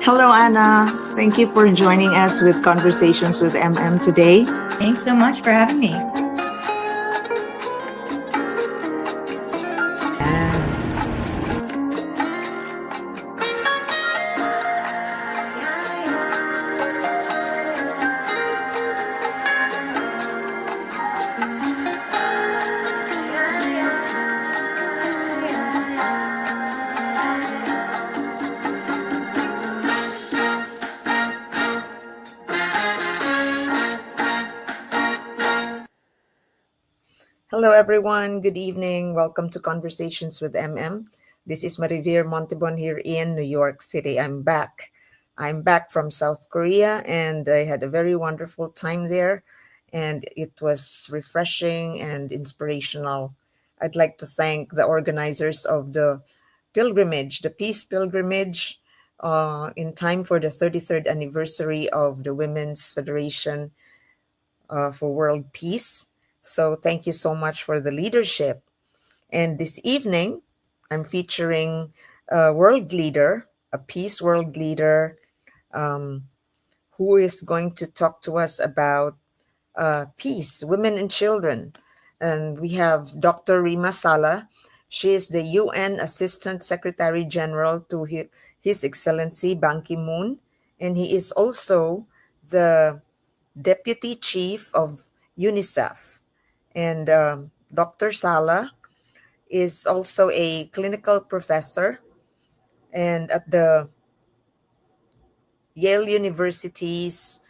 Hello, Anna. Thank you for joining us with Conversations with MM today. Thanks so much for having me. Hello, everyone. Good evening. Welcome to Conversations with MM. This is Marivir Montebon here in New York City. I'm back. I'm back from South Korea, and I had a very wonderful time there, and it was refreshing and inspirational. I'd like to thank the organizers of the pilgrimage, the Peace Pilgrimage, in time for the 33rd anniversary of the Women's Federation for World Peace. So thank you so much for the leadership. And this evening, I'm featuring a world leader, a peace world leader, who is going to talk to us about peace, women and children. And we have Dr. Rima Salah. She is the UN Assistant Secretary General to His Excellency Banki Moon. And he is also the Deputy Chief of UNICEF. And Dr. Salah is also a clinical professor and at the Yale University's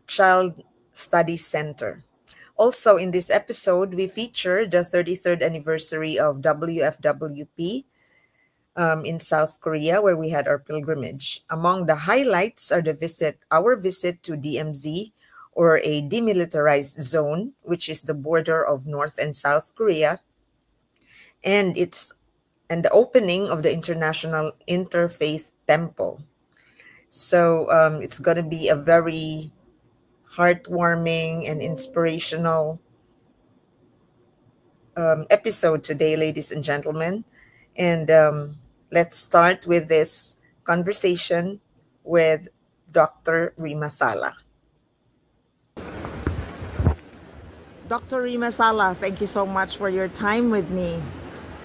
Child Studies Center. Also, in this episode, we feature the 33rd anniversary of WFWP in South Korea, where we had our pilgrimage. Among the highlights are our visit to DMZ, or a demilitarized zone, which is the border of North and South Korea, and the opening of the International Interfaith Temple. So it's going to be a very heartwarming and inspirational episode today, ladies and gentlemen. And let's start with this conversation with Dr. Rima Salah. Dr. Rima Salah, thank you so much for your time with me.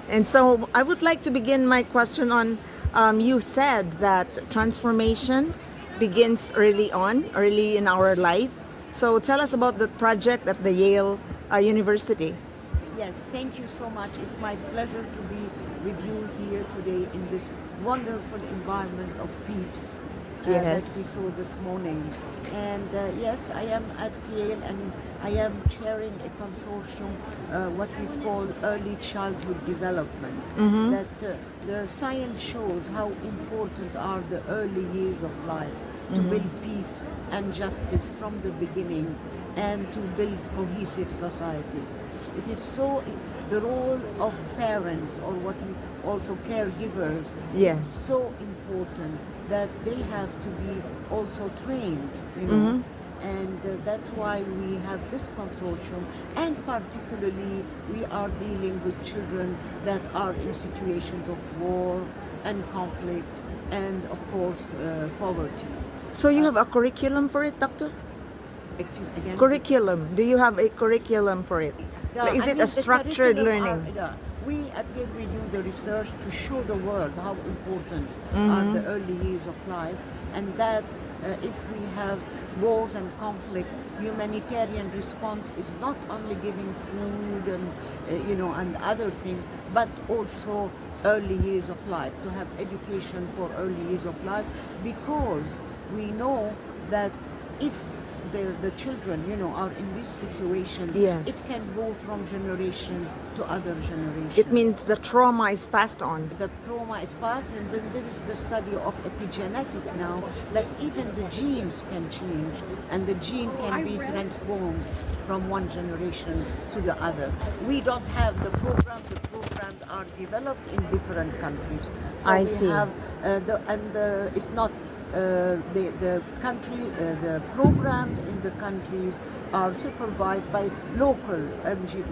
And so I would like to begin my question on you said that transformation begins early in our life. So tell us about the project at the Yale University. Yes, thank you so much. It's my pleasure to be with you here today in this wonderful environment of peace that we saw this morning. And yes, I am at Yale and I am chairing a consortium, what we call early childhood development. That the science shows how important are the early years of life to build peace and justice from the beginning and to build cohesive societies. It is so, the role of parents or what we also caregivers is so important that they have to be also trained, you know. And that's why we have this consortium, and particularly we are dealing with children that are in situations of war and conflict and of course poverty. So you have a curriculum for it, Doctor? Again? Curriculum. Do you have a curriculum for it? Yeah, Is it a structured learning? We at Yale, we do the research to show the world how important are the early years of life, and that if we have wars and conflict, humanitarian response is not only giving food and and other things, but also early years of life, to have education for early years of life, because we know that if the children, are in this situation, it can go from generation to other generation. It means the trauma is passed on. The trauma is passed, and then there is the study of epigenetic now, that even the genes can change, and the gene can be transformed from one generation to the other. We don't have the program. The programs are developed in different countries. So I we see. have it's not the country, the programs in the countries are supervised by local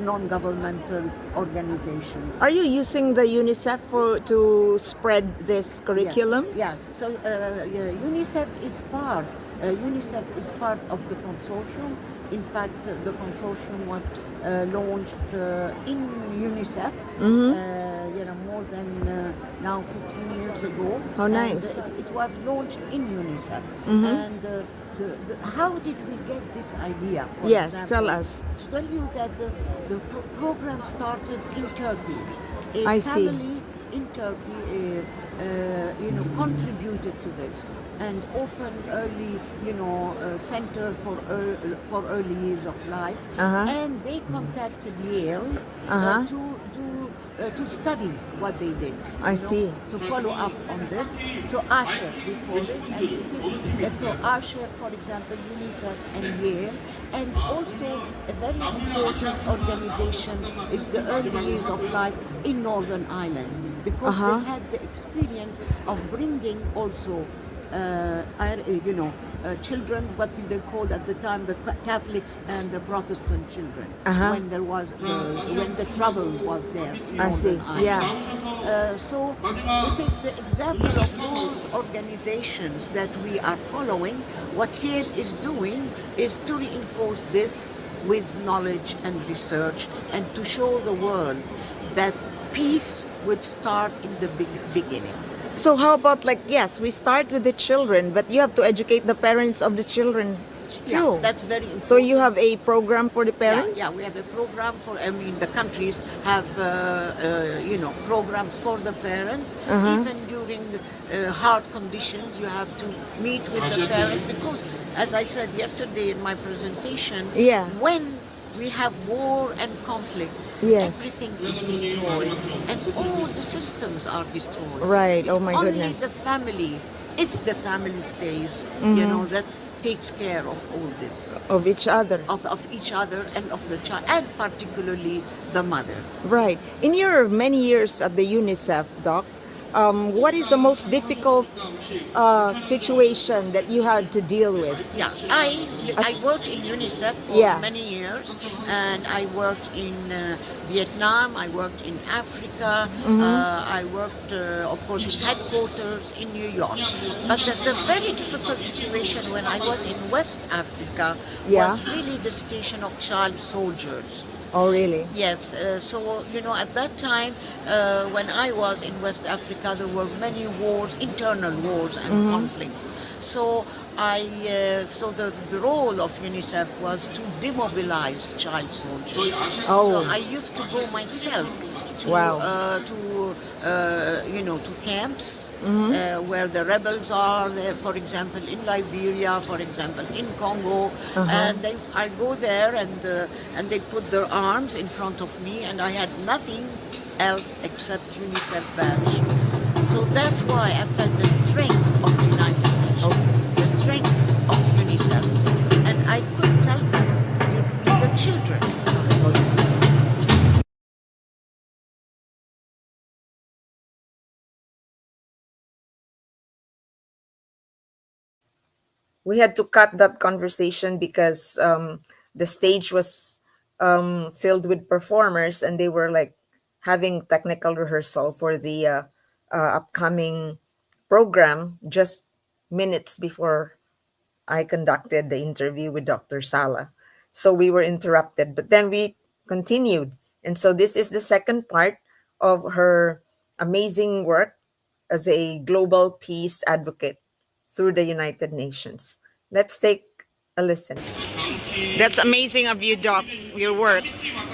non-governmental organizations. Are you using the UNICEF to spread this curriculum? Yes. Yeah. So UNICEF is part. UNICEF is part of the consortium. In fact, the consortium was launched in UNICEF. More than now 15 years ago. How nice! And, it was launched in UNICEF. And how did we get this idea? Yes, example, tell us. To tell you that the program started in Turkey. I A see. family in Turkey, contributed to this and opened early, center for early years of life. And they contacted Yale to study what they did. I see. To follow up on this. So ASHA, we call it, and it is. So ASHA, for example, UNICEF and Yale, and also a very important organization is the Early Years of Life in Northern Ireland, because they had the experience of bringing also children, what they called at the time the Catholics and the Protestant children, when there was when the trouble was there. I see. Ireland. Yeah. So it is the example of those organizations that we are following. What Yale is doing is to reinforce this with knowledge and research, and to show the world that peace would start in the beginning. So how about, like, yes, we start with the children, but you have to educate the parents of the children too. Yeah, that's very important. So you have a program for the parents? Yeah, we have a program for, the countries have, programs for the parents. Even during hard conditions, you have to meet with the parents, because, as I said yesterday in my presentation, when we have war and conflict, everything is destroyed, and all the systems are destroyed. Right. It's my only goodness. the family, if the family stays, that takes care of all this. Of each other. Of each other and of the child, and particularly the mother. Right. In your many years at the UNICEF, Doc, what is the most difficult situation that you had to deal with? Yeah, I worked in UNICEF for many years, and I worked in Vietnam, I worked in Africa, I worked, of course, in headquarters in New York. But the very difficult situation when I was in West Africa was really the station of child soldiers. Oh, really? Yes. So, at that time, when I was in West Africa, there were many wars, internal wars and conflicts. So the role of UNICEF was to demobilize child soldiers. So I used to go myself to camps where the rebels are, for example, in Liberia, for example, in Congo, and I go there, and they put their arms in front of me, and I had nothing else except UNICEF badge. So that's why I felt the strength of the United Nations, the strength of UNICEF, and I could tell them, give me the children. We had to cut that conversation because the stage was filled with performers, and they were like having technical rehearsal for the upcoming program just minutes before I conducted the interview with Dr. Salah. So we were interrupted, but then we continued. And so this is the second part of her amazing work as a global peace advocate through the United Nations. Let's take a listen. That's amazing of you, Doc, your work.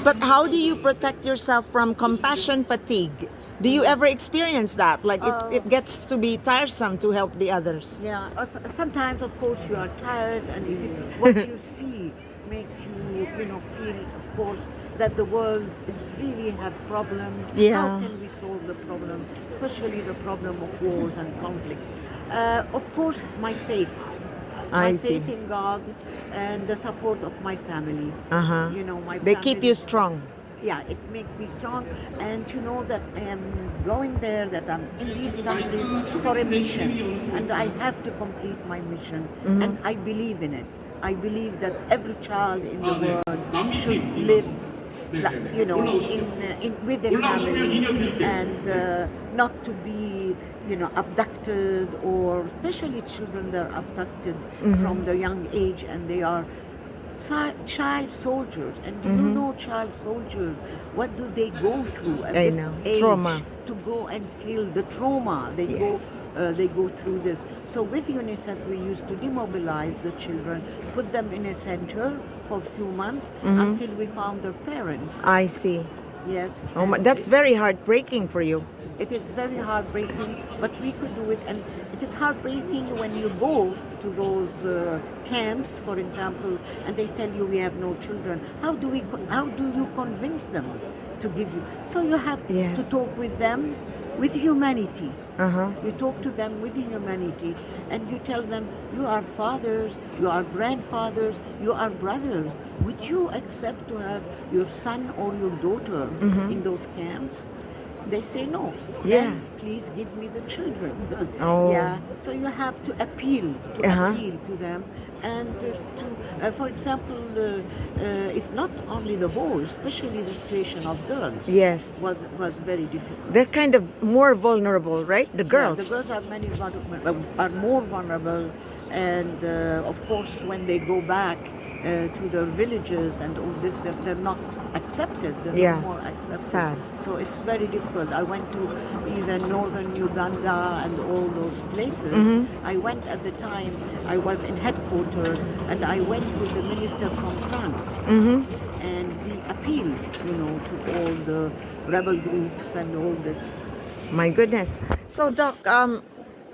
But how do you protect yourself from compassion fatigue? Do you ever experience that? Like it gets to be tiresome to help the others. Yeah, sometimes, of course, you are tired, and it is what you see makes you, feel, of course, that the world is really have problems. Yeah. How can we solve the problem, especially the problem of wars and conflict? Of course, my faith. My faith in God and the support of my family. Uh-huh. My They family, keep you strong. yeah, it makes me strong, and to know that I am going there, that I'm in these countries for a mission, and I have to complete my mission, and I believe in it. I believe that every child in the world should live, with a family, and not to be, abducted, or especially children that are abducted from the young age, and they are child soldiers. And do you know child soldiers? What do they go through at I this know. age? Trauma. To go and kill, the trauma they Yes. they go through this. So with UNICEF, we used to demobilize the children, put them in a center for a few months until we found their parents. I see. Yes. Oh, and that's very heartbreaking for you. it is very heartbreaking, but we could do it. And it is heartbreaking when you go to those camps, for example, and they tell you we have no children. How do you convince them to give you? So you have Yes. to talk with them with humanity. Uh-huh. You talk to them with humanity, and you tell them, you are fathers, you are grandfathers, you are brothers. Would you accept to have your son or your daughter in those camps? They say no. Yeah. Then please give me the children. Oh. Yeah. So you have to appeal to them, and for example, it's not only the boys, especially the situation of girls. Yes. was very difficult. They're kind of more vulnerable, right? The girls. Yeah, the girls are more vulnerable, and of course, when they go back to their villages and all this, they're not accepted. They're Yes. no more accepted. Sad. So it's very difficult. I went to even northern Uganda and all those places. I went at the time, I was in headquarters, and I went with the minister from France. And we appealed, to all the rebel groups and all this. My goodness. So, Doc,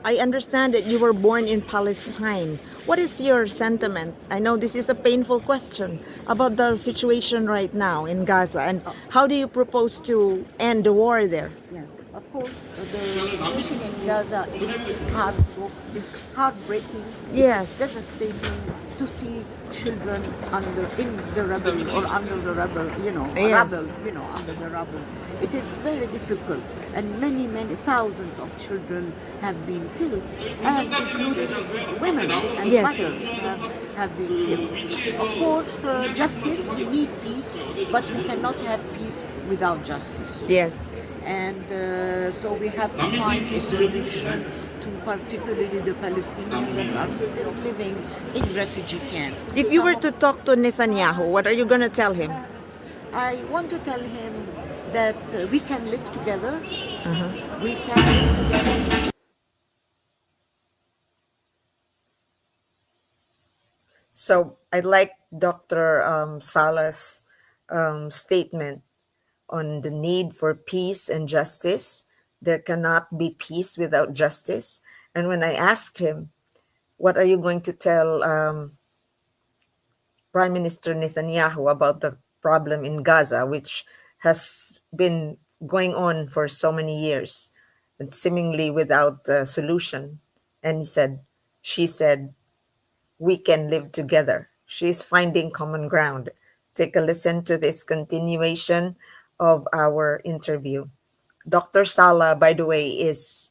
I understand that you were born in Palestine. What is your sentiment? I know this is a painful question about the situation right now in Gaza, and how do you propose to end the war there? Yeah, of course, the situation in Gaza is heartbreaking. Yes. It's devastating to see children in the rubble, or under the rubble, Yes. rubble, under the rubble. It is very difficult, and many thousands of children have been killed, and including women and Yes. mothers have been killed. Of course, justice, we need peace, but we cannot have peace without justice. Yes. And so we have to find a solution to particularly the Palestinians that are still living in refugee camps. If you Some were of- to talk to Netanyahu, what are you going to tell him? I want to tell him that we can live together. We can live together. So I like Dr. Salah's statement on the need for peace and justice. There cannot be peace without justice. And when I asked him, what are you going to tell Prime Minister Netanyahu about the problem in Gaza, which has been going on for so many years and seemingly without a solution? And she said, we can live together. She's finding common ground. Take a listen to this continuation of our interview. Dr. Salah, by the way, is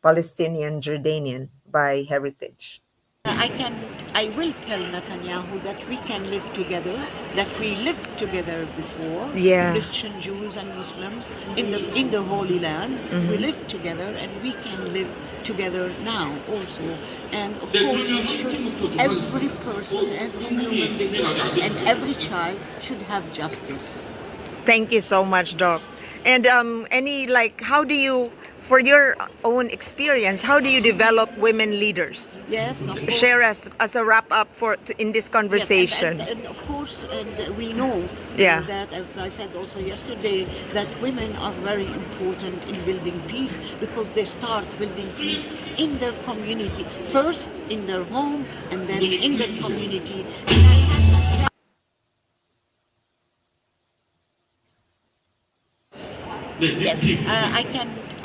Palestinian Jordanian by heritage. I will tell Netanyahu that we can live together, that we lived together before, Yeah. Christian, Jews, and Muslims in the Holy Land. We lived together, and we can live together now also. And of course, every person, every human being, and every child should have justice. Thank you so much, Doc. And how do you, for your own experience, how do you develop women leaders? Yes, of course. Share us as a wrap up in this conversation. Yes, and of course, we know Yeah. that, as I said also yesterday, that women are very important in building peace, because they start building peace in their community, first in their home and then in their community. Yes,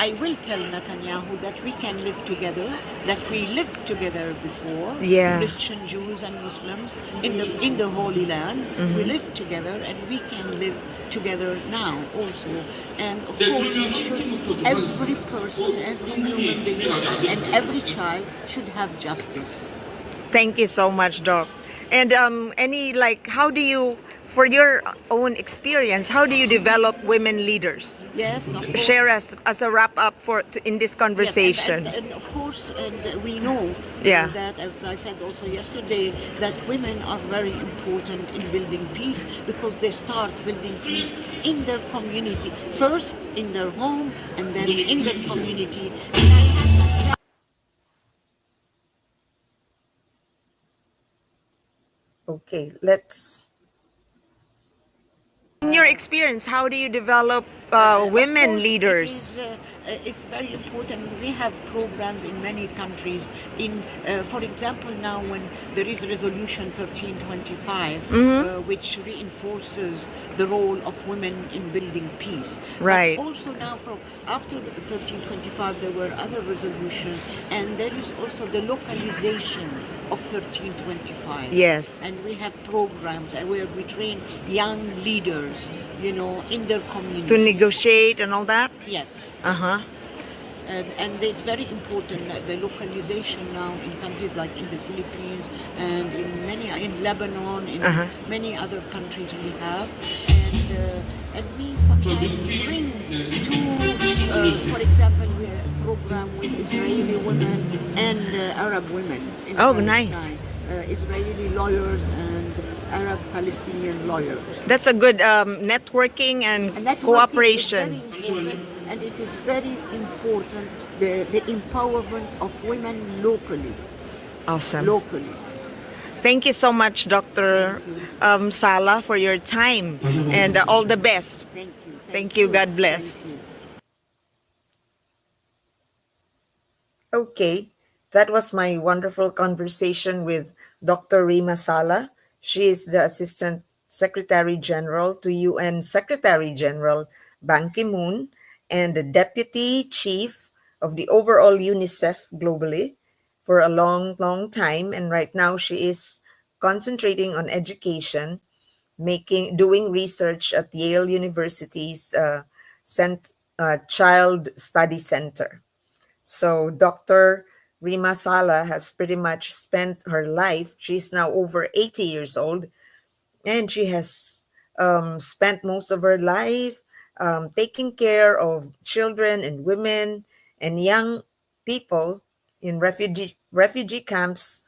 I will tell Netanyahu that we can live together, that we lived together before, Yeah. Christian, Jews, and Muslims in the Holy Land. We lived together, and we can live together now also. And of course, we should, every person, every human being, and every child should have justice. Thank you so much, Doc. And any like, how do you, for your own experience, how do you develop women leaders? Yes, of course. Share us as a wrap up in this Yes, conversation. and of course, and we know Yeah. that, as I said also yesterday, that women are very important in building peace because they start building peace in their community, first in their home and then in their community. And I have Okay, let's. In your experience, how do you develop women course, leaders? it's very important. We have programs in many countries. For example, now when there is Resolution 1325, which reinforces the role of women in building peace. Right. But also now, after 1325, there were other resolutions, and there is also the localization of 1325. Yes. And we have programs where we train young leaders, in their community. To negotiate and all that? Yes. Uh-huh. And it's very important that the localization now in countries like in the Philippines and in Lebanon, in many other countries we have, and we sometimes bring to, for example, we have a program with Israeli women and Arab women. In Oh, Palestine. nice. Israeli lawyers and Arab Palestinian lawyers. That's a good networking and Networking cooperation. is very important, and it is very important the empowerment of women locally. Awesome. Locally. Thank you so much, Dr. Salah, for your time and all the best. Thank you. Thank you. God bless. Thank you. Okay, that was my wonderful conversation with Dr. Rima Salah. She is the Assistant Secretary General to UN Secretary General Banki Moon and the Deputy Chief of the overall UNICEF globally for a long, long time. And right now she is concentrating on education, doing research at Yale University's Child Study Center. So Dr. Rima Salah has pretty much spent her life. She's now over 80 years old, and she has spent most of her life taking care of children and women and young people in refugee camps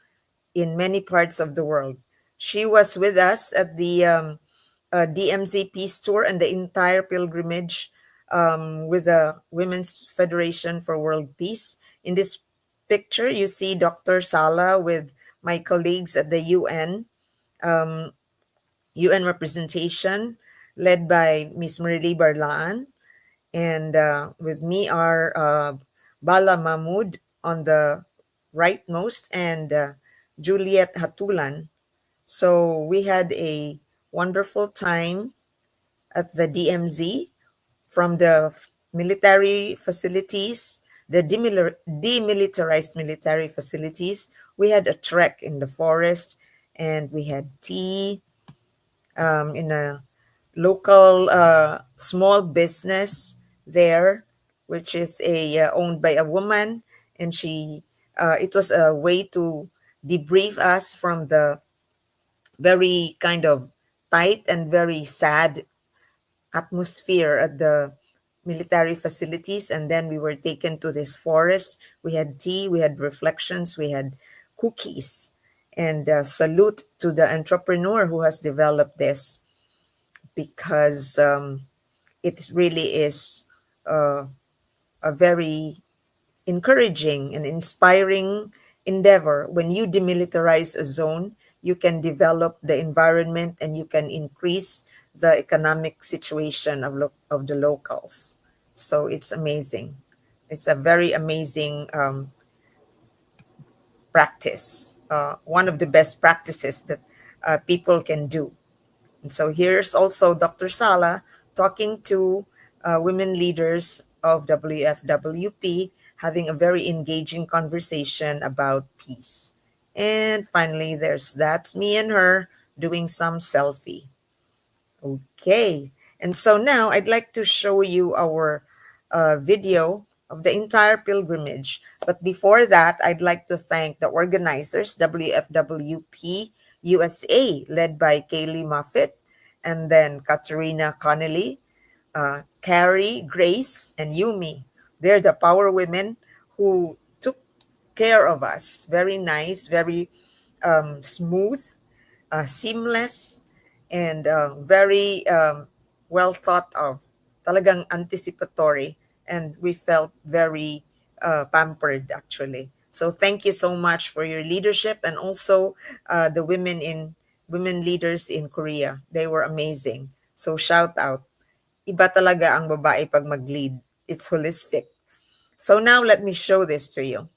in many parts of the world. She was with us at the DMZ Peace Tour and the entire pilgrimage with the Women's Federation for World Peace. In this picture, you see Dr. Salah with my colleagues at the UN representation led by Ms. Marily Barlaan. And with me are Bala Mahmood on the rightmost and Juliet Hatulan. So we had a wonderful time at the DMZ from the military facilities, the demilitarized military facilities. We had a trek in the forest and we had tea in a local small business there, which is owned by a woman, and it was a way to debrief us from the very kind of tight and very sad atmosphere at the military facilities. And then we were taken to this forest. We had tea, we had reflections, we had cookies, and salute to the entrepreneur who has developed this, because it really is a very encouraging and inspiring endeavor. When you demilitarize a zone, you can develop the environment and you can increase the economic situation of the locals. So it's amazing. It's a very amazing practice, one of the best practices that people can do. And so here's also Dr. Salah talking to women leaders of WFWP, having a very engaging conversation about peace. And finally, that's me and her doing some selfie. Okay. And so now I'd like to show you our video of the entire pilgrimage. But before that, I'd like to thank the organizers, WFWP USA, led by Kaylee Moffitt, and then Katerina Connolly, Carrie, Grace, and Yumi. They're the power women who took care of us. Very nice, very smooth, seamless, and very well thought of. Talagang anticipatory. And we felt very pampered, actually. So thank you so much for your leadership, and also the women leaders in Korea. They were amazing. So shout out. Iba talaga ang babae pag mag-lead. It's holistic. So now let me show this to you.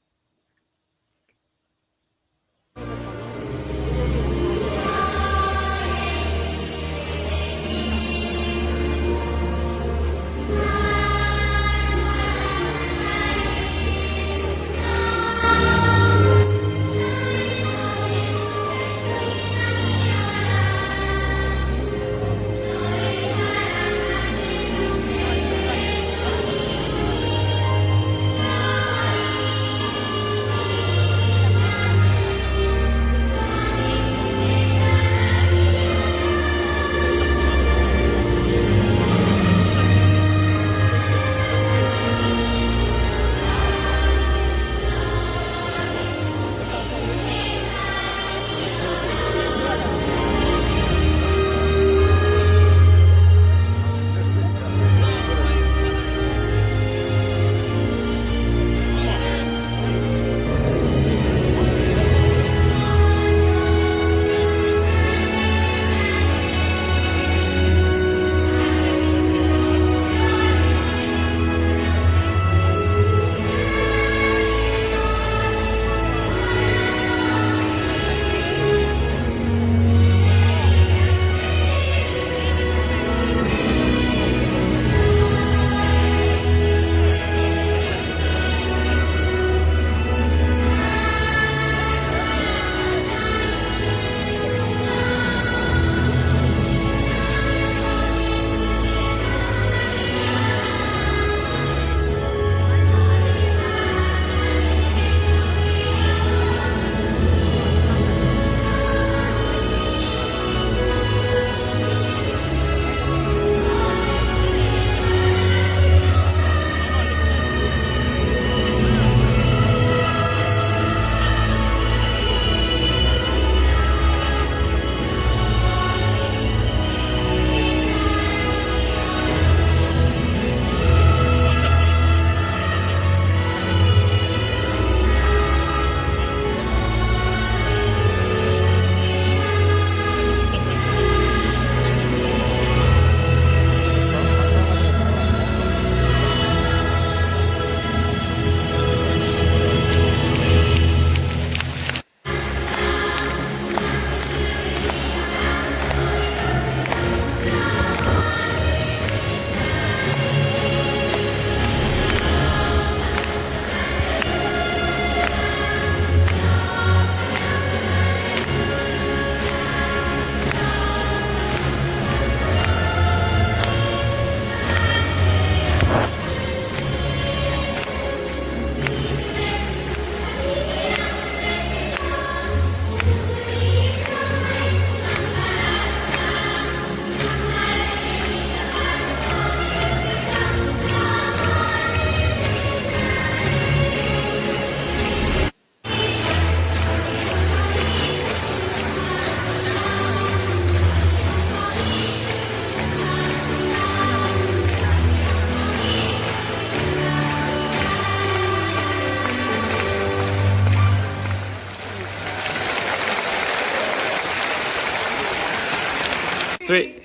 Three.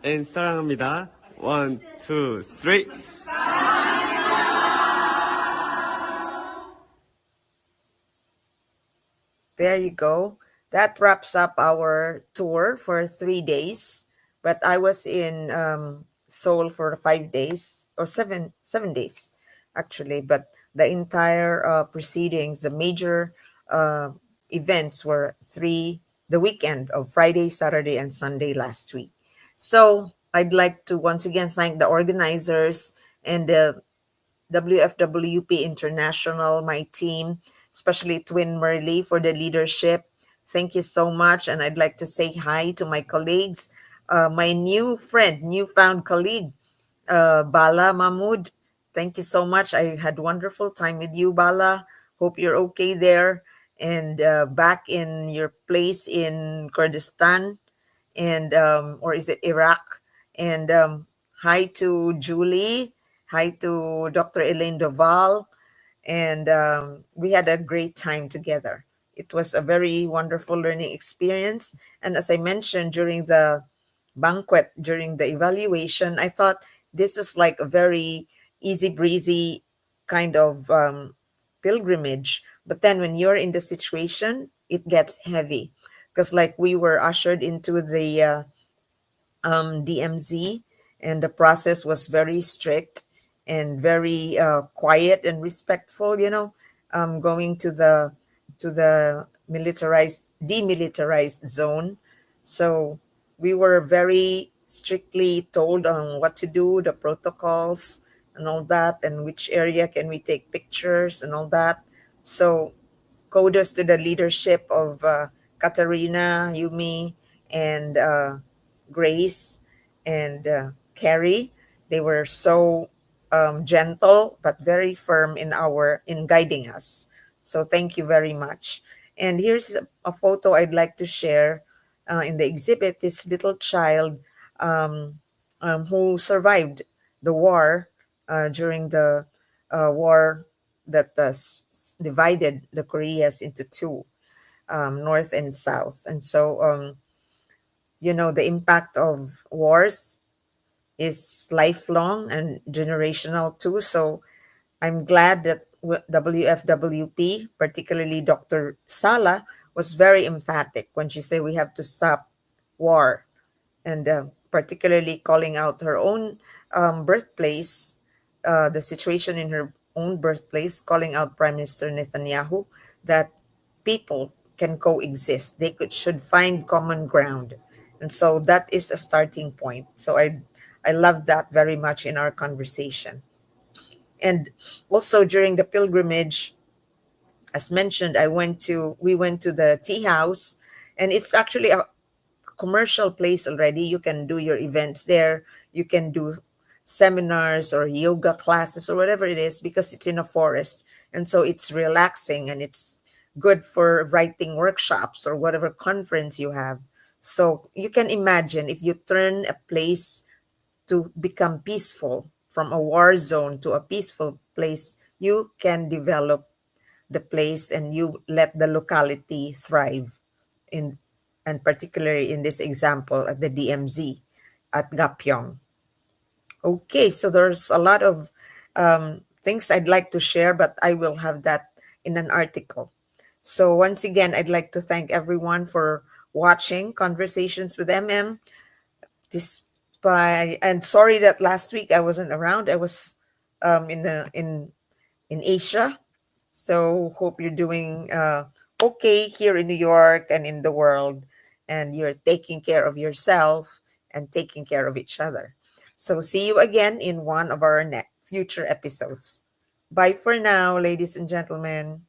And 사랑합니다. One, two, three. There you go. That wraps up our tour for 3 days but I was in Seoul for 5 days or 7 days actually. But the entire proceedings, the major uh, events were the weekend of Friday, Saturday, and Sunday last week. So I'd like to once again thank the organizers and the WFWP International, my team, especially Twin Merly for the leadership. Thank you so much. And I'd like to say hi to my colleagues, my new friend, newfound colleague, Bala Mahmood. Thank you so much. I had wonderful time with you, Bala. Hope you're okay there and back in your place in Kurdistan and or is it Iraq? And hi to Julie. Hi to Dr. Elaine Doval. And we had a great time together. It was a very wonderful learning experience. And as I mentioned during the banquet, during the evaluation, I thought this was like a very easy breezy kind of pilgrimage. But then when you're in the situation, it gets heavy because like we were ushered into the DMZ, and the process was very strict and very quiet and respectful. Going to the demilitarized zone. So we were very strictly told on what to do, the protocols and all that, and which area can we take pictures and all that. So kudos to the leadership of Katarina, Yumi, and Grace, and Carrie. They were so gentle but very firm in guiding us. So thank you very much. And here's a photo I'd like to share in the exhibit. This little child um, who survived the war during the war that divided the Koreas into two, North and South. And so, the impact of wars is lifelong and generational too. So I'm glad that WFWP, particularly Dr. Salah, was very emphatic when she said we have to stop war, and particularly calling out her own birthplace, the situation in her own birthplace, calling out Prime Minister Netanyahu that people can coexist. They should find common ground, and so that is a starting point. So I love that very much in our conversation. And also during the pilgrimage, as mentioned, we went to the tea house, and it's actually a commercial place already. You can do your events there. You can do seminars or yoga classes or whatever it is because it's in a forest. And so it's relaxing and it's good for writing workshops or whatever conference you have. So you can imagine if you turn a place to become peaceful from a war zone to a peaceful place, you can develop the place and you let the locality thrive in and particularly in this example at the DMZ at Gapyong. Okay, so there's a lot of things I'd like to share, but I will have that in an article. So once again, I'd like to thank everyone for watching Conversations with MM. And sorry that last week I wasn't around. I was in Asia. So hope you're doing okay here in New York and in the world, and you're taking care of yourself and taking care of each other. So see you again in one of our future episodes. Bye for now, ladies and gentlemen.